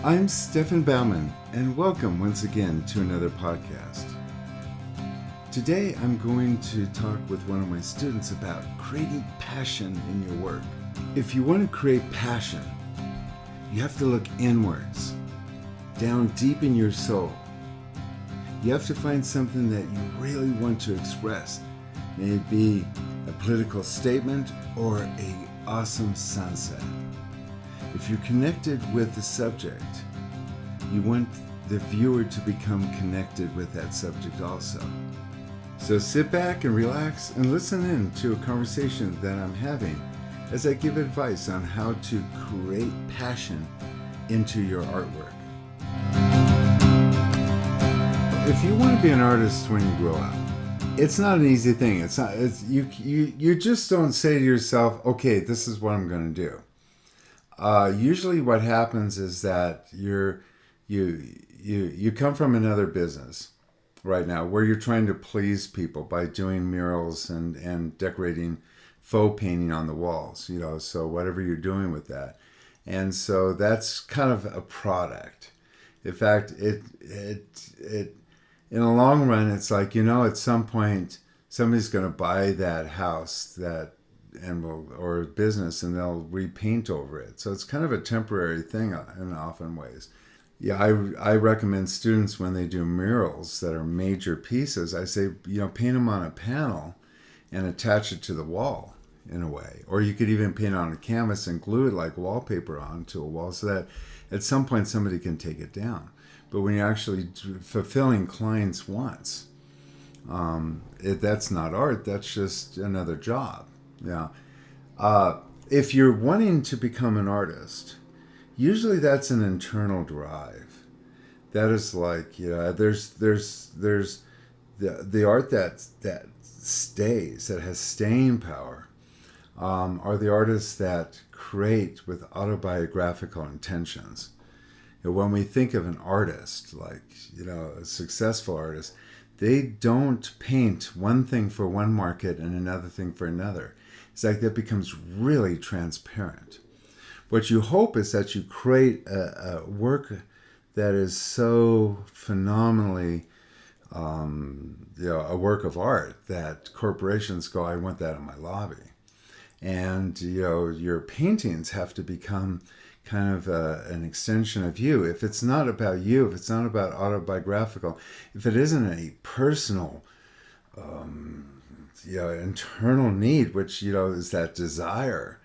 I'm Stefan Baumann, and welcome once again to another podcast. Today I'm going to talk with one of my students about creating passion in your work. If you want to create passion, you have to look inwards, down deep in your soul. You have to find something that you really want to express. May it be a political statement or an awesome sunset. If you're connected with the subject, you want the viewer to become connected with that subject also. So sit back and relax and listen in to a conversation that I'm having as I give advice on how to create passion into your artwork. If you want to be an artist when you grow up, it's not an easy thing. You just don't say to yourself, okay, this is what I'm going to do. Usually what happens is that you come from another business right now where you're trying to please people by doing murals and decorating faux painting on the walls, so whatever you're doing with that. And so that's kind of a product. In fact, it in the long run, it's like, at some point somebody's going to buy that house or business, and they'll repaint over it. So it's kind of a temporary thing in often ways. Yeah, I recommend students when they do murals that are major pieces, I say, paint them on a panel and attach it to the wall in a way. Or you could even paint on a canvas and glue it like wallpaper onto a wall so that at some point somebody can take it down. But when you're actually fulfilling clients' wants, that's not art, that's just another job. Yeah. If you're wanting to become an artist, usually that's an internal drive. That is like, there's the art that stays, that has staying power, are the artists that create with autobiographical intentions. When we think of an artist, like, a successful artist, they don't paint one thing for one market and another thing for another. It's like that becomes really transparent. What you hope is that you create a work that is so phenomenally, a work of art that corporations go, I want that in my lobby. And, your paintings have to become kind of an extension of you. If it's not about you, if it's not about autobiographical, if it isn't a personal, internal need, which, is that desire.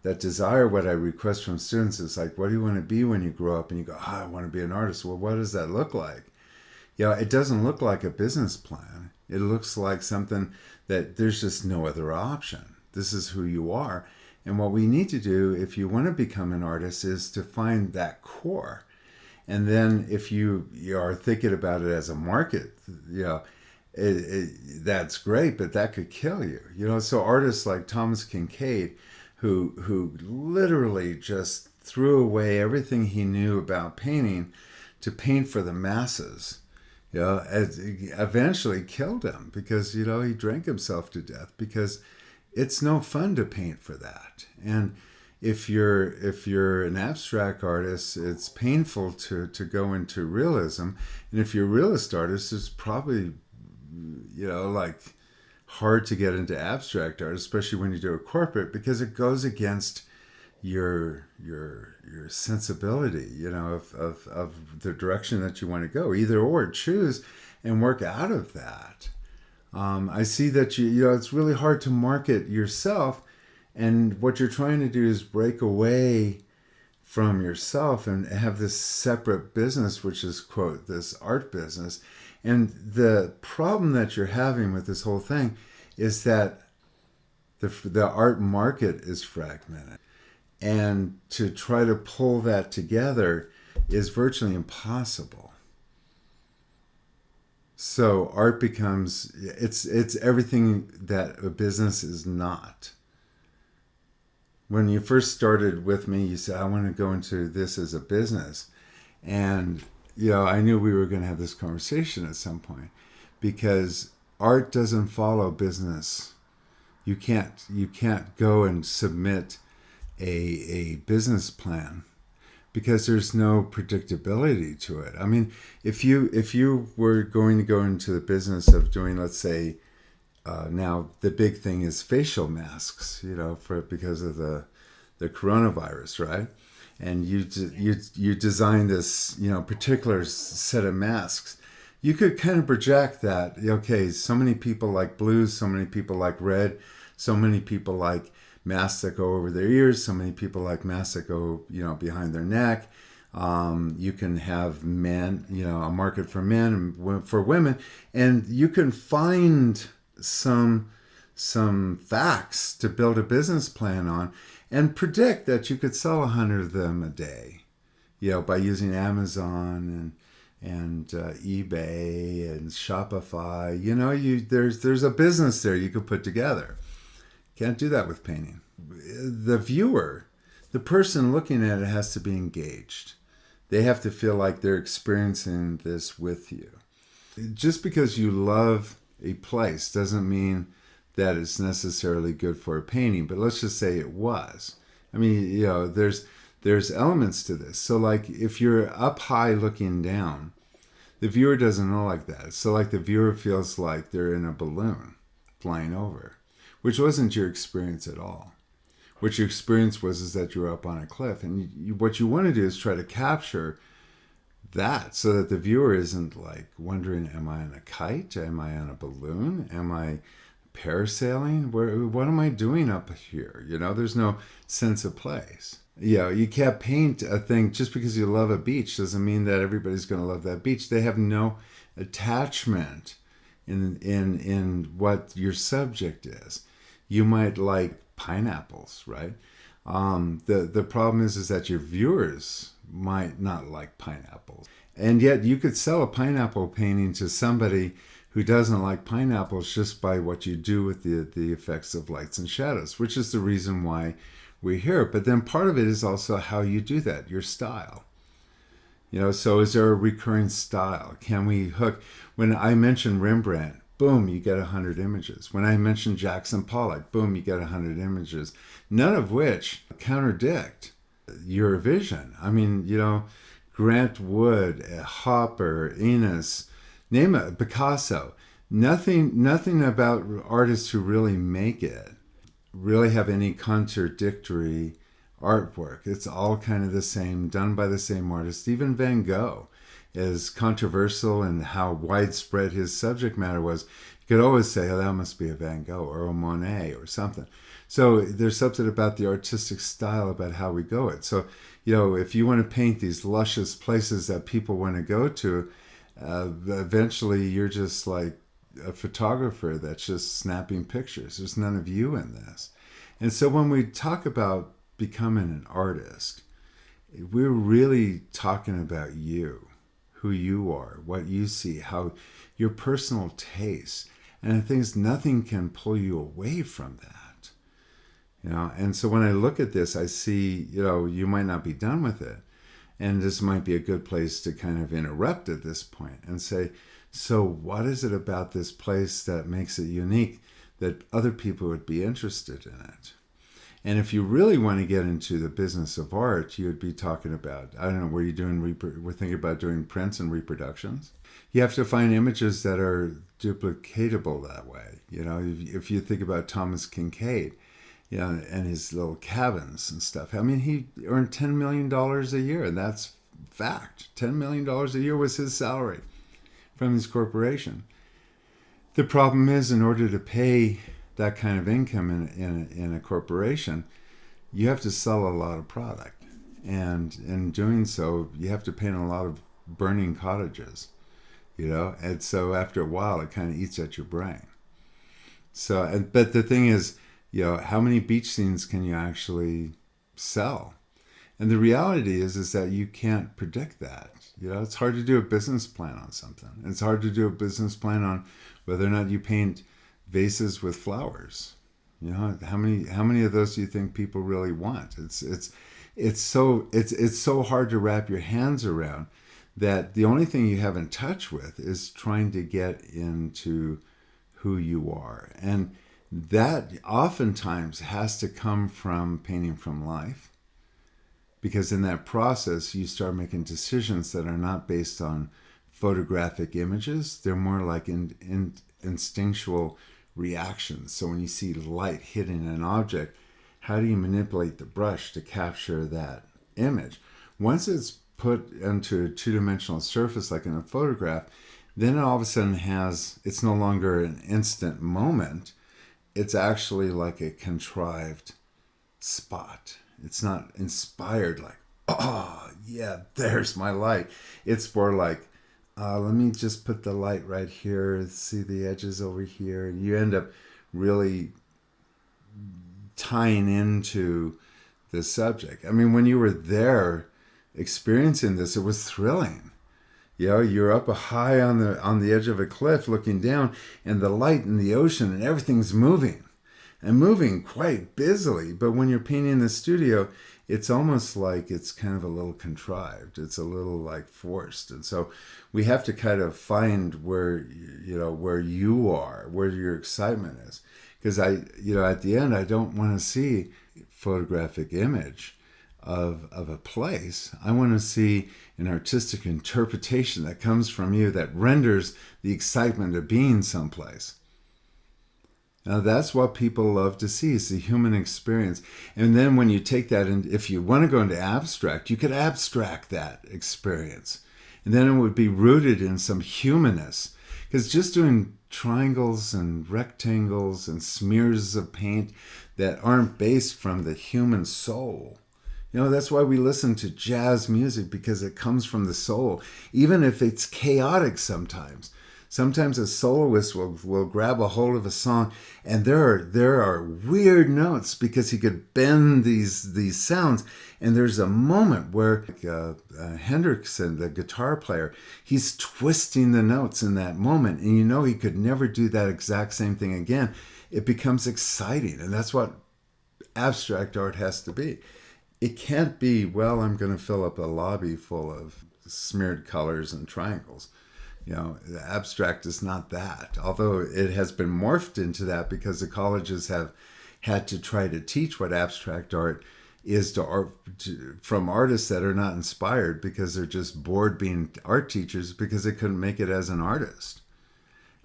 That desire, what I request from students is like, what do you want to be when you grow up? And you go, I want to be an artist. Well, what does that look like? It doesn't look like a business plan. It looks like something that there's just no other option. This is who you are. And what we need to do, if you want to become an artist, is to find that core. And then if you are thinking about it as a market, that's great, but that could kill you. So artists like Thomas Kincaid, who literally just threw away everything he knew about painting to paint for the masses, eventually killed him because, he drank himself to death because it's no fun to paint for that. And if you're an abstract artist, it's painful to go into realism. And if you're a realist artist, it's probably, like hard to get into abstract art, especially when you do a corporate, because it goes against your sensibility, of the direction that you want to go. Either or, choose and work out of that. I see that it's really hard to market yourself, and what you're trying to do is break away from yourself and have this separate business, which is, quote, this art business. And the problem that you're having with this whole thing is that the art market is fragmented. And to try to pull that together is virtually impossible. So art becomes, it's everything that a business is not. When you first started with me, you said, I want to go into this as a business. And, I knew we were going to have this conversation at some point because art doesn't follow business. You can't go and submit a business plan because there's no predictability to it. I mean, if you were going to go into the business of doing, let's say, now the big thing is facial masks, for because of the coronavirus, right? And you design this, particular set of masks. You could kind of project that, okay, so many people like blue, so many people like red, so many people like masks that go over their ears, so many people like masks that go, behind their neck. You can have men, a market for men and for women, and you can find some facts to build a business plan on and predict that you could sell 100 of them a day, by using Amazon and eBay and Shopify. There's a business there you could put together. Can't do that with painting. The viewer, the person looking at it, has to be engaged. They have to feel like they're experiencing this with you. Just because you love a place doesn't mean that it's necessarily good for a painting, but let's just say it was. I mean, there's elements to this. So like if you're up high looking down, the viewer doesn't know like that. So like the viewer feels like they're in a balloon flying over, which wasn't your experience at all. What your experience was is that you were up on a cliff, and what you want to do is try to capture that so that the viewer isn't like wondering, am I on a kite? Am I on a balloon? Am I parasailing? What am I doing up here? There's no sense of place. You can't paint a thing just because you love a beach doesn't mean that everybody's going to love that beach. They have no attachment in what your subject is. You might like pineapples, right? The problem is that your viewers might not like pineapples. And yet you could sell a pineapple painting to somebody who doesn't like pineapples just by what you do with the effects of lights and shadows, which is the reason why we're here. But then part of it is also how you do that, your style. So is there a recurring style? Can we hook? When I mention Rembrandt, boom, you get 100 images. When I mention Jackson Pollock, boom, you get 100 images, none of which contradict your vision. I mean, Grant Wood, Hopper, Enos, name it, Picasso. Nothing about artists who really make it really have any contradictory artwork. It's all kind of the same, done by the same artist. Even Van Gogh, as controversial and how widespread his subject matter was, you could always say, oh, that must be a Van Gogh or a Monet or something. So there's something about the artistic style, about how we go it. So, if you want to paint these luscious places that people want to go to, eventually you're just like a photographer that's just snapping pictures. There's none of you in this. And so when we talk about becoming an artist, we're really talking about you, who you are, what you see, how your personal tastes. And the thing is, nothing can pull you away from that. And so when I look at this, I see, you might not be done with it. And this might be a good place to kind of interrupt at this point and say, so what is it about this place that makes it unique that other people would be interested in it? And if you really want to get into the business of art, you would be talking about, I don't know, we're thinking about doing prints and reproductions. You have to find images that are duplicatable that way. If you think about Thomas Kincaid, and his little cabins and stuff. I mean, he earned $10 million a year, and that's fact. $10 million a year was his salary from his corporation. The problem is, in order to pay that kind of income in a corporation, you have to sell a lot of product. And in doing so, you have to paint a lot of burning cottages, And so after a while, it kind of eats at your brain. So, but the thing is, how many beach scenes can you actually sell? And the reality is that you can't predict that. It's hard to do a business plan on something. It's hard to do a business plan on whether or not you paint vases with flowers. How many of those do you think people really want? It's so hard to wrap your hands around that the only thing you have in touch with is trying to get into who you are. And that oftentimes has to come from painting from life. because in that process you start making decisions that are not based on photographic images. They're more like instinctual reactions. So when you see light hitting an object, how do you manipulate the brush to capture that image? Once it's put into a two-dimensional surface like in a photograph, then it all of a sudden it's no longer an instant moment. It's actually like a contrived spot. It's not inspired like, oh, yeah, there's my light. It's more like, let me just put the light right here, see the edges over here. And you end up really tying into the subject. I mean, when you were there experiencing this, it was thrilling. You're up high on the edge of a cliff looking down, and the light in the ocean and everything's moving. And moving quite busily. But when you're painting in the studio, it's almost like it's kind of a little contrived. It's a little like forced. And so we have to kind of find where you are, where your excitement is. Because at the end, I don't want to see a photographic image of a place. I want to see an artistic interpretation that comes from you that renders the excitement of being someplace. Now that's what people love to see, is the human experience. And then when you take that, and if you want to go into abstract, you could abstract that experience. And then it would be rooted in some humanness. Because just doing triangles and rectangles and smears of paint that aren't based from the human soul. That's why we listen to jazz music, because it comes from the soul, even if it's chaotic sometimes. Sometimes a soloist will grab a hold of a song, and there are weird notes because he could bend these sounds. And there's a moment where Hendrickson, the guitar player, he's twisting the notes in that moment, and he could never do that exact same thing again. It becomes exciting, and that's what abstract art has to be. It can't be, well, I'm going to fill up a lobby full of smeared colors and triangles. The abstract is not that, although it has been morphed into that because the colleges have had to try to teach what abstract art is from artists that are not inspired because they're just bored being art teachers because they couldn't make it as an artist.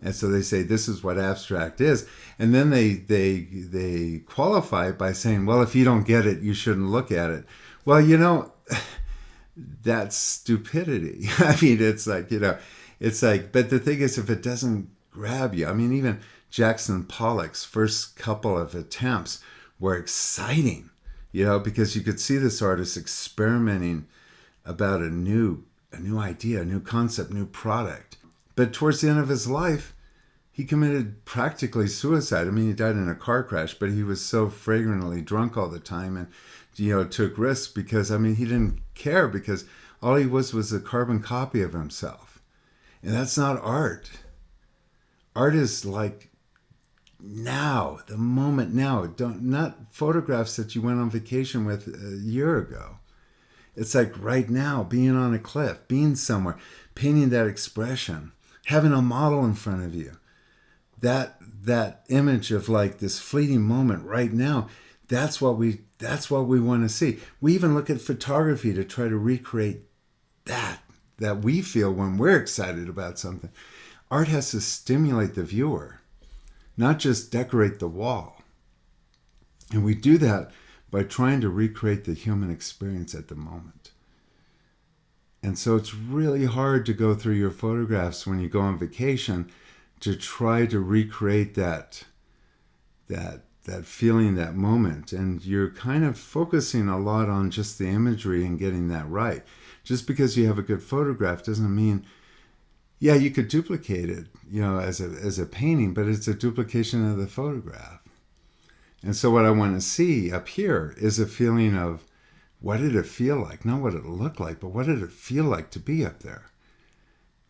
And so they say this is what abstract is. And then they qualify it by saying, well, if you don't get it, you shouldn't look at it. Well, that's stupidity. I mean, it's like, but the thing is, if it doesn't grab you, I mean, even Jackson Pollock's first couple of attempts were exciting, because you could see this artist experimenting about a new idea, a new concept, new product. But towards the end of his life, he committed practically suicide. I mean, he died in a car crash, but he was so fragrantly drunk all the time and, took risks because, I mean, he didn't care because all he was a carbon copy of himself. And that's not art. Art is like now, the moment now. Not photographs that you went on vacation with a year ago. It's like right now, being on a cliff, being somewhere, painting that expression, having a model in front of you. That image of like this fleeting moment right now, that's what we want to see. We even look at photography to try to recreate that we feel when we're excited about something. Art has to stimulate the viewer, not just decorate the wall. And we do that by trying to recreate the human experience at the moment. And so it's really hard to go through your photographs when you go on vacation to try to recreate that feeling, that moment. And you're kind of focusing a lot on just the imagery and getting that right. Just because you have a good photograph doesn't mean, yeah, you could duplicate it, as a painting, but it's a duplication of the photograph. And so what I want to see up here is a feeling of, what did it feel like? Not what it looked like, but what did it feel like to be up there?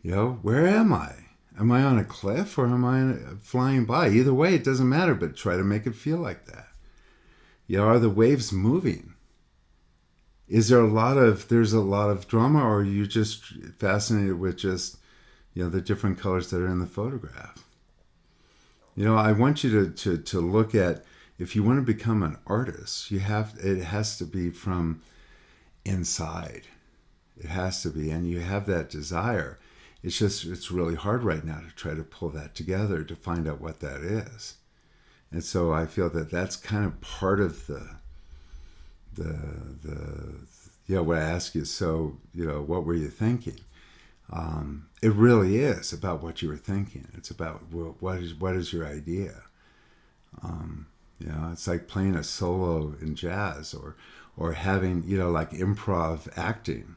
Where am I? Am I on a cliff or am I flying by? Either way, it doesn't matter, but try to make it feel like that. Are the waves moving? There's a lot of drama, or are you just fascinated with just, the different colors that are in the photograph? I want you to look at, if you want to become an artist, it has to be from inside. It has to be. And you have that desire. It's really hard right now to try to pull that together to find out what that is. And so I feel that that's kind of part of the what I ask you, so, what were you thinking? It really is about what you were thinking. It's about what is your idea. It's like playing a solo in jazz or having, like improv acting.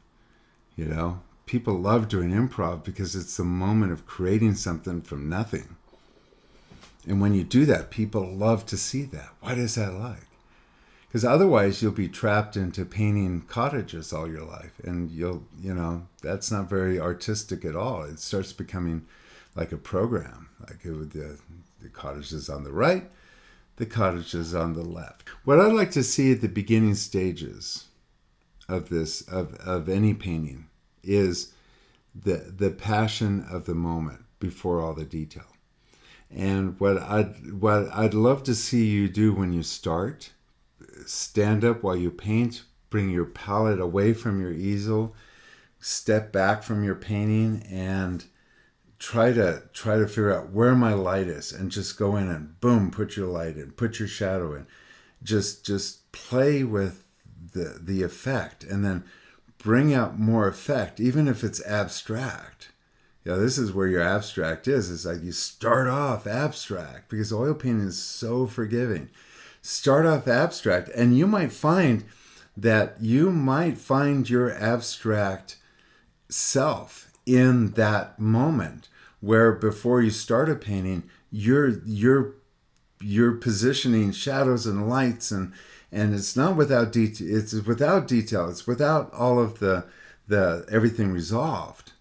People love doing improv because it's the moment of creating something from nothing. And when you do that, people love to see that. What is that like? Because otherwise you'll be trapped into painting cottages all your life. And that's not very artistic at all. It starts becoming like a program, like the cottages on the right, the cottages on the left. What I like to see at the beginning stages of this, of any painting, is the passion of the moment before all the detail. And what I'd love to see you do when you start, stand up while you paint, bring your palette away from your easel, step back from your painting, and try to figure out where my light is, and just go in and boom, put your light in, put your shadow in. Just play with the effect, and then bring out more effect, even if it's abstract. This is where your abstract is. It's like you start off abstract because oil painting is so forgiving. Start off abstract, and you might find your abstract self in that moment, where before you start a painting, you're positioning shadows and lights, and it's not without detail. It's without detail. It's without all of the everything resolved.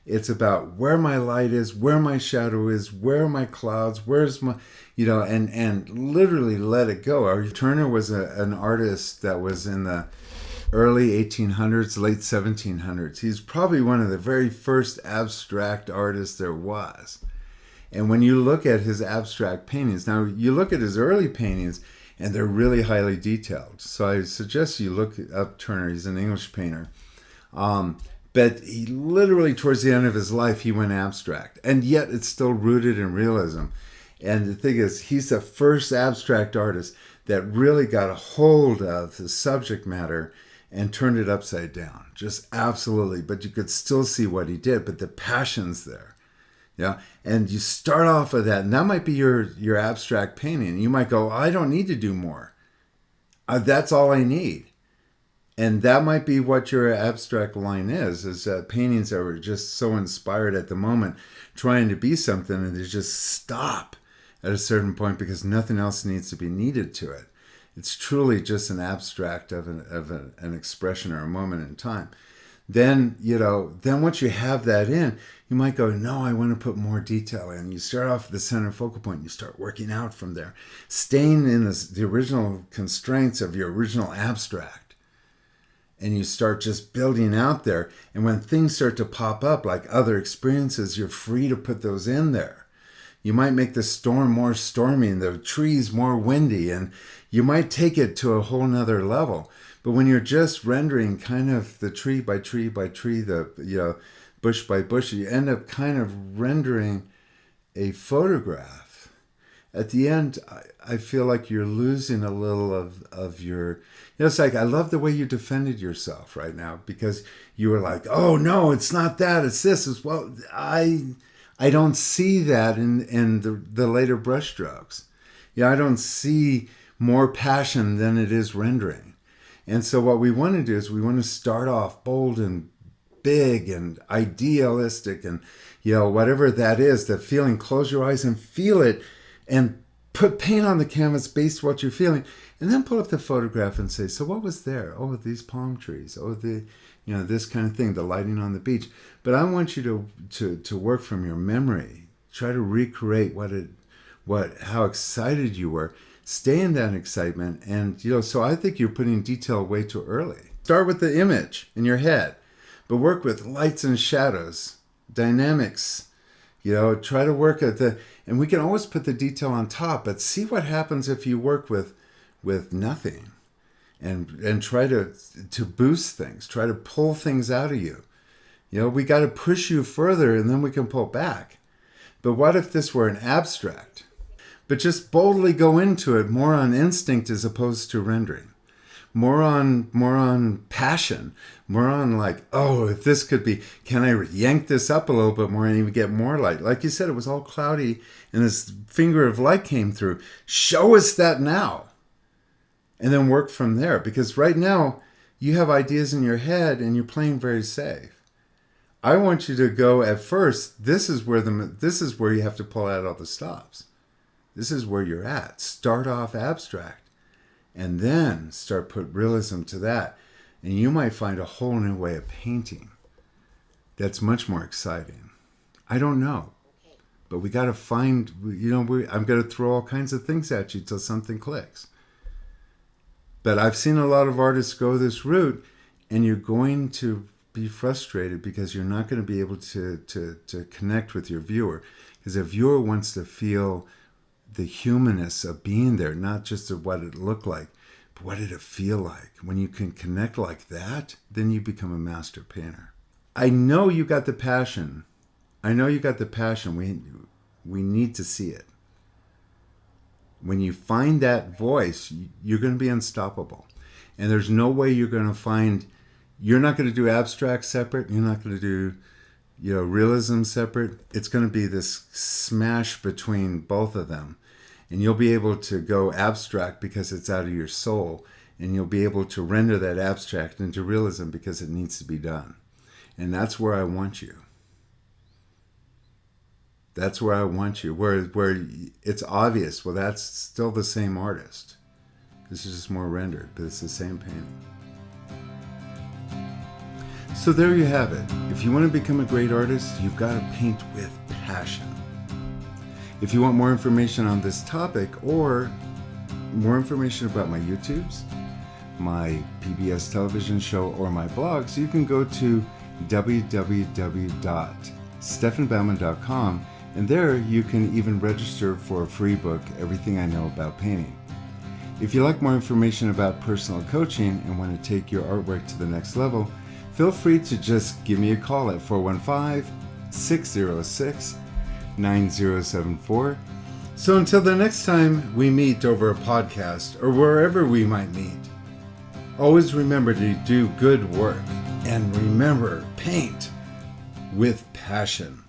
It's about where my light is, where my shadow is, where are my clouds, where's my, and literally let it go. Turner was an artist that was in the early 1800s, late 1700s. He's probably one of the very first abstract artists there was. And when you look at his abstract paintings, now you look at his early paintings, and they're really highly detailed. So I suggest you look up Turner. He's an English painter. But he literally, towards the end of his life, he went abstract. And yet it's still rooted in realism. And the thing is, he's the first abstract artist that really got a hold of the subject matter and turned it upside down. Just absolutely. But you could still see what he did. But the passion's there. And you start off with that. And that might be your abstract painting. You might go, I don't need to do more. That's all I need. And that might be what your abstract line is paintings that were just so inspired at the moment, trying to be something, and they just stop at a certain point because nothing else needs to be needed to it. It's truly just an abstract of an expression or a moment in time. Then once you have that in, you might go, no, I want to put more detail in. You start off at the center focal point, and you start working out from there, staying in the original constraints of your original abstract. And you start just building out there. And when things start to pop up, like other experiences, you're free to put those in there. You might make the storm more stormy and the trees more windy, and you might take it to a whole nother level. But when you're just rendering kind of the tree by tree by tree, the bush by bush, you end up kind of rendering a photograph. At the end, I feel like you're losing a little of your... it's like, I love the way you defended yourself right now, because you were like, oh, no, it's not that, it's this. As well, I don't see that in the later brushstrokes. I don't see more passion than it is rendering. And so what we want to do is we want to start off bold and big and idealistic and, whatever that is, the feeling. Close your eyes and feel it, and put paint on the canvas based on what you're feeling, and then pull up the photograph and say, so what was there? Oh, these palm trees. Oh, this kind of thing, the lighting on the beach. But I want you to work from your memory. Try to recreate how excited you were. Stay in that excitement. And, so I think you're putting detail way too early. Start with the image in your head, but work with lights and shadows, dynamics. Try to work at and we can always put the detail on top, but see what happens if you work with nothing. and try to boost things, try to pull things out of you. We got to push you further and then we can pull back. But what if this were an abstract? But just boldly go into it more on instinct as opposed to rendering. More on passion, more on like, oh, if this could be, can I yank this up a little bit more and even get more light? Like you said, it was all cloudy and this finger of light came through. Show us that now. And then work from there. Because right now, you have ideas in your head and you're playing very safe. I want you to go at first, this is where you have to pull out all the stops. This is where you're at. Start off abstract. And then start put realism to that. And you might find a whole new way of painting that's much more exciting. I don't know. But we got to find, I'm going to throw all kinds of things at you till something clicks. But I've seen a lot of artists go this route, and you're going to be frustrated because you're not going to be able to connect with your viewer. Because a viewer wants to feel the humanness of being there, not just of what it looked like, but what did it feel like? When you can connect like that, then you become a master painter. I know you got the passion. We need to see it. When you find that voice, you're going to be unstoppable. And there's no way you're not going to do abstract separate. You're not going to do realism separate. It's going to be this smash between both of them. And you'll be able to go abstract because it's out of your soul. And you'll be able to render that abstract into realism because it needs to be done. And that's where I want you. That's where I want you. Where it's obvious, well, that's still the same artist. This is just more rendered, but it's the same painting. So there you have it. If you want to become a great artist, you've got to paint with passion. If you want more information on this topic or more information about my YouTubes, my PBS television show, or my blogs, you can go to www.stefanbaumann.com, and there you can even register for a free book, Everything I Know About Painting. If you like more information about personal coaching and want to take your artwork to the next level, feel free to just give me a call at 415-606-9074. So until the next time we meet over a podcast or wherever we might meet, always remember to do good work and remember, paint with passion.